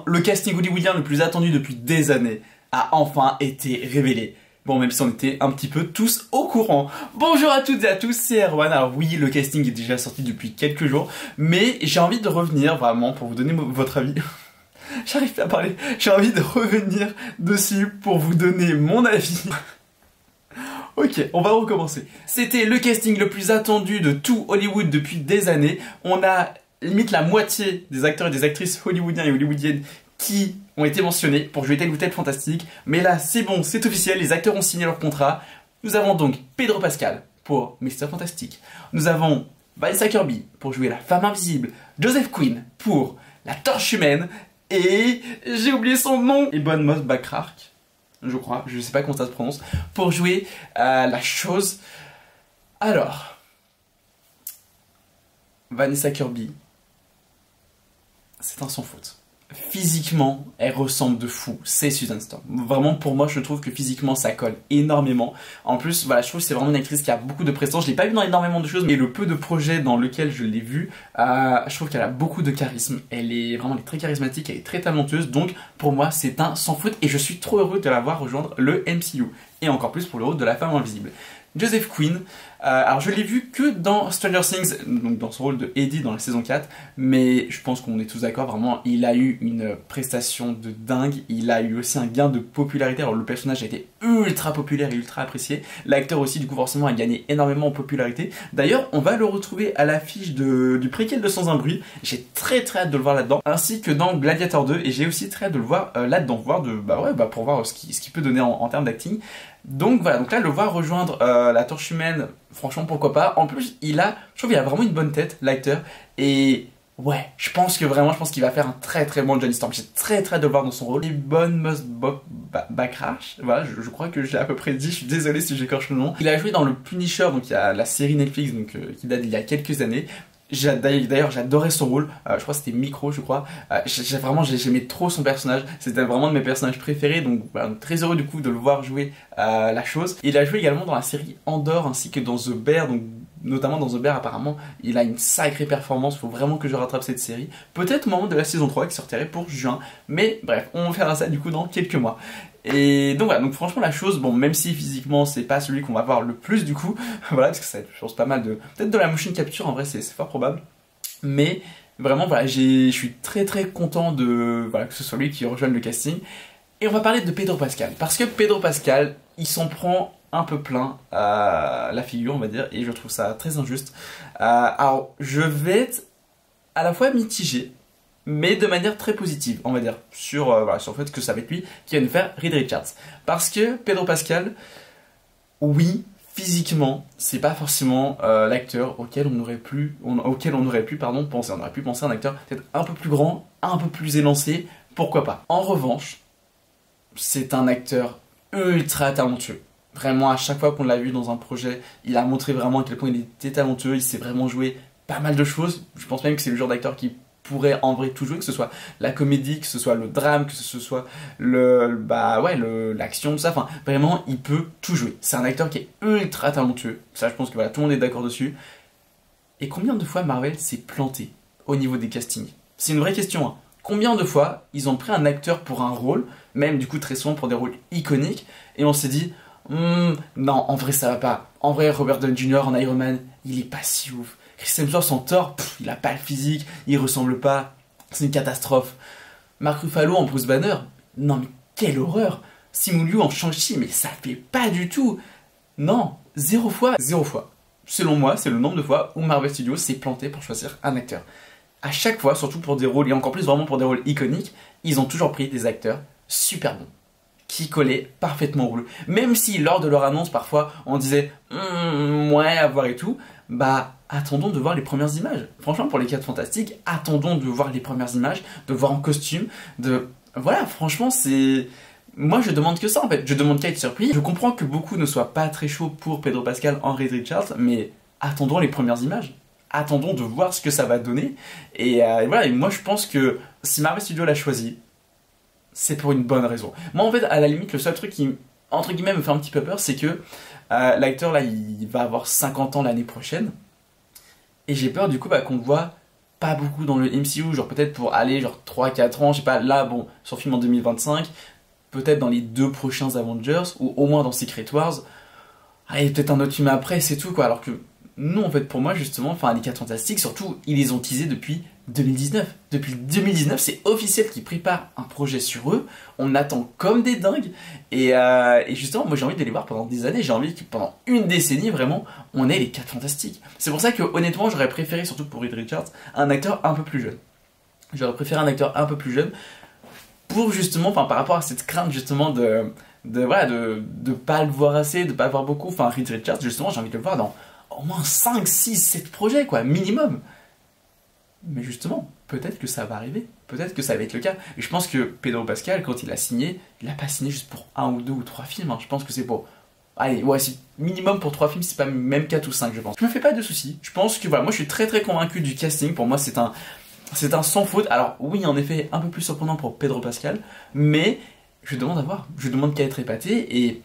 Le casting hollywoodien le plus attendu depuis des années a enfin été révélé. Bon, même si on était un petit peu tous au courant. Bonjour à toutes et à tous, c'est Erwan. Alors oui, le casting est déjà sorti depuis quelques jours, mais j'ai envie de revenir vraiment pour vous donner votre avis. J'arrive pas à parler. J'ai envie de revenir dessus pour vous donner mon avis. Ok, on va recommencer. C'était le casting le plus attendu de tout Hollywood depuis des années. On a limite la moitié des acteurs et des actrices hollywoodiens et hollywoodiennes qui ont été mentionnés pour jouer tel ou tel fantastique. Mais là, c'est bon, c'est officiel, les acteurs ont signé leur contrat. Nous avons donc Pedro Pascal pour Mr. Fantastic. Nous avons Vanessa Kirby pour jouer la femme invisible. Joseph Quinn pour la torche humaine. Et j'ai oublié son nom. Ebon Moss-Backrack, je crois, je sais pas comment ça se prononce, pour jouer la chose. Alors, Vanessa Kirby, c'est un sans faute. Physiquement, elle ressemble de fou, c'est Susan Storm. Vraiment, pour moi, je trouve que physiquement, ça colle énormément. En plus, voilà, je trouve que c'est vraiment une actrice qui a beaucoup de prestance. Je l'ai pas vue dans énormément de choses, mais le peu de projets dans lequel je l'ai vue, je trouve qu'elle a beaucoup de charisme. Elle est très charismatique, elle est très talentueuse. Donc, pour moi, c'est un sans faute et je suis trop heureux de la voir rejoindre le MCU. Et encore plus pour le rôle de la femme invisible. Joseph Quinn, alors je l'ai vu que dans Stranger Things, donc dans son rôle de Eddie dans la saison 4, mais je pense qu'on est tous d'accord, vraiment, il a eu une prestation de dingue, il a eu aussi un gain de popularité, alors le personnage a été ultra populaire et ultra apprécié, l'acteur aussi du coup forcément a gagné énormément en popularité, d'ailleurs on va le retrouver à l'affiche du préquel de Sans un bruit, j'ai très hâte de le voir là-dedans, ainsi que dans Gladiator 2, et j'ai aussi très hâte de le voir là-dedans, pour voir ce qu'il peut donner en termes d'acting. Donc voilà, donc là le voir rejoindre la torche humaine, franchement pourquoi pas. En plus je trouve qu'il a vraiment une bonne tête, l'acteur. Et ouais, je pense qu'il va faire un très très bon Johnny Storm. J'ai très hâte de le voir dans son rôle. Ebon Moss-Backrack, voilà, je crois que je l'ai à peu près dit, je suis désolé si j'écorche le nom. Il a joué dans le Punisher, donc il y a la série Netflix qui date d'il y a quelques années. D'ailleurs j'adorais son rôle, je crois que c'était Micro je crois, j'aimais trop son personnage, c'était vraiment de mes personnages préférés, donc voilà, très heureux du coup de le voir jouer la chose. Il a joué également dans la série Andor ainsi que dans The Bear, donc notamment dans The Bear apparemment il a une sacrée performance, faut vraiment que je rattrape cette série, peut-être au moment de la saison 3 qui sortirait pour juin, mais bref, on verra ça du coup dans quelques mois. Et donc voilà, donc franchement la chose, bon même si physiquement c'est pas celui qu'on va voir le plus du coup, voilà, parce que ça je pense pas mal peut-être de la motion capture en vrai c'est fort probable, mais vraiment voilà, je suis très très content voilà, que ce soit lui qui rejoigne le casting. Et on va parler de Pedro Pascal, parce que Pedro Pascal, il s'en prend un peu plein la figure on va dire, et je trouve ça très injuste. Alors je vais être à la fois mitigé, mais de manière très positive, on va dire, sur le fait que ça va être lui qui va nous faire Reed Richards. Parce que Pedro Pascal, oui, physiquement, c'est pas forcément l'acteur auquel on aurait pu penser. On aurait pu penser à un acteur peut-être un peu plus grand, un peu plus élancé, pourquoi pas. En revanche, c'est un acteur ultra talentueux. Vraiment, à chaque fois qu'on l'a vu dans un projet, il a montré vraiment à quel point il était talentueux, il sait vraiment jouer pas mal de choses. Je pense même que c'est le genre d'acteur qui pourrait en vrai tout jouer, que ce soit la comédie, que ce soit le drame, que ce soit l'action, tout ça, enfin vraiment il peut tout jouer. C'est un acteur qui est ultra talentueux, ça je pense que voilà, tout le monde est d'accord dessus. Et combien de fois Marvel s'est planté au niveau des castings? C'est une vraie question, hein. Combien de fois ils ont pris un acteur pour un rôle, même du coup très souvent pour des rôles iconiques, et on s'est dit non, en vrai ça va pas, en vrai Robert Downey Jr. en Iron Man, il est pas si ouf. Chris Hemsworth en Thor, il a pas le physique, il ressemble pas, c'est une catastrophe. Mark Ruffalo en Bruce Banner, non mais quelle horreur. Simu Liu en Shang-Chi, mais ça fait pas du tout. Non, zéro fois. Selon moi, c'est le nombre de fois où Marvel Studios s'est planté pour choisir un acteur. À chaque fois, surtout pour des rôles, et encore plus vraiment pour des rôles iconiques, ils ont toujours pris des acteurs super bons, qui collaient parfaitement au rôle. Même si lors de leur annonce, parfois, on disait ouais, à voir et tout, attendons de voir les premières images. Franchement, pour les 4 Fantastiques, attendons de voir les premières images, de voir en costume, voilà, franchement, c'est... Moi, je demande que ça, en fait. Je demande qu'à être surpris. Je comprends que beaucoup ne soient pas très chauds pour Pedro Pascal en Reed Richards, mais attendons les premières images. Attendons de voir ce que ça va donner. Et voilà, et moi, je pense que si Marvel Studios l'a choisi, c'est pour une bonne raison. Moi, en fait, à la limite, le seul truc qui, entre guillemets, me fait un petit peu peur, c'est que l'acteur, là, il va avoir 50 ans l'année prochaine. Et j'ai peur, du coup, qu'on le voit pas beaucoup dans le MCU, genre peut-être pour aller genre 3-4 ans, je sais pas, là bon, sur film en 2025, peut-être dans les 2 prochains Avengers, ou au moins dans Secret Wars, et peut-être un autre film après, c'est tout quoi, alors que non en fait pour moi justement, enfin les 4 Fantastiques, surtout ils les ont teasés depuis 2019. Depuis 2019, c'est officiel qu'ils préparent un projet sur eux, on attend comme des dingues, et justement moi j'ai envie de les voir pendant des années, j'ai envie que pendant une décennie vraiment, on ait les 4 Fantastiques. C'est pour ça que honnêtement j'aurais préféré, surtout pour Reed Richards, un acteur un peu plus jeune. J'aurais préféré un acteur un peu plus jeune, pour justement, enfin par rapport à cette crainte justement de pas le voir assez, de pas le voir beaucoup, enfin Reed Richards justement j'ai envie de le voir dans au moins 5, 6, 7 projets quoi, minimum. Mais justement, peut-être que ça va arriver, peut-être que ça va être le cas. Et je pense que Pedro Pascal, quand il a signé, il a pas signé juste pour 1 ou 2 ou 3 films, hein. Je pense que c'est pour... Allez, ouais, c'est minimum pour 3 films, c'est pas même 4 ou 5 je pense. Je me fais pas de soucis, je pense que voilà, moi je suis très convaincu du casting, pour moi c'est un sans faute. Alors oui, en effet, un peu plus surprenant pour Pedro Pascal, mais je demande à voir, je demande qu'à être épaté, et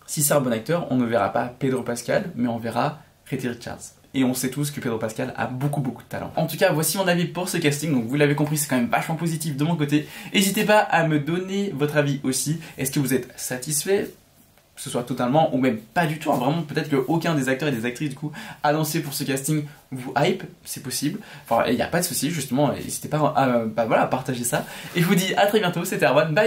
si c'est un bon acteur, on ne verra pas Pedro Pascal, mais on verra Reed Richards. Et on sait tous que Pedro Pascal a beaucoup de talent. En tout cas, voici mon avis pour ce casting, donc vous l'avez compris, c'est quand même vachement positif de mon côté. N'hésitez pas à me donner votre avis aussi. Est-ce que vous êtes satisfait, que ce soit totalement ou même pas du tout, hein, vraiment peut-être qu'aucun des acteurs et des actrices du coup annoncés pour ce casting vous hype, c'est possible, enfin il n'y a pas de souci justement, n'hésitez pas à, voilà, à partager ça, et je vous dis à très bientôt, c'était Erwan, bye.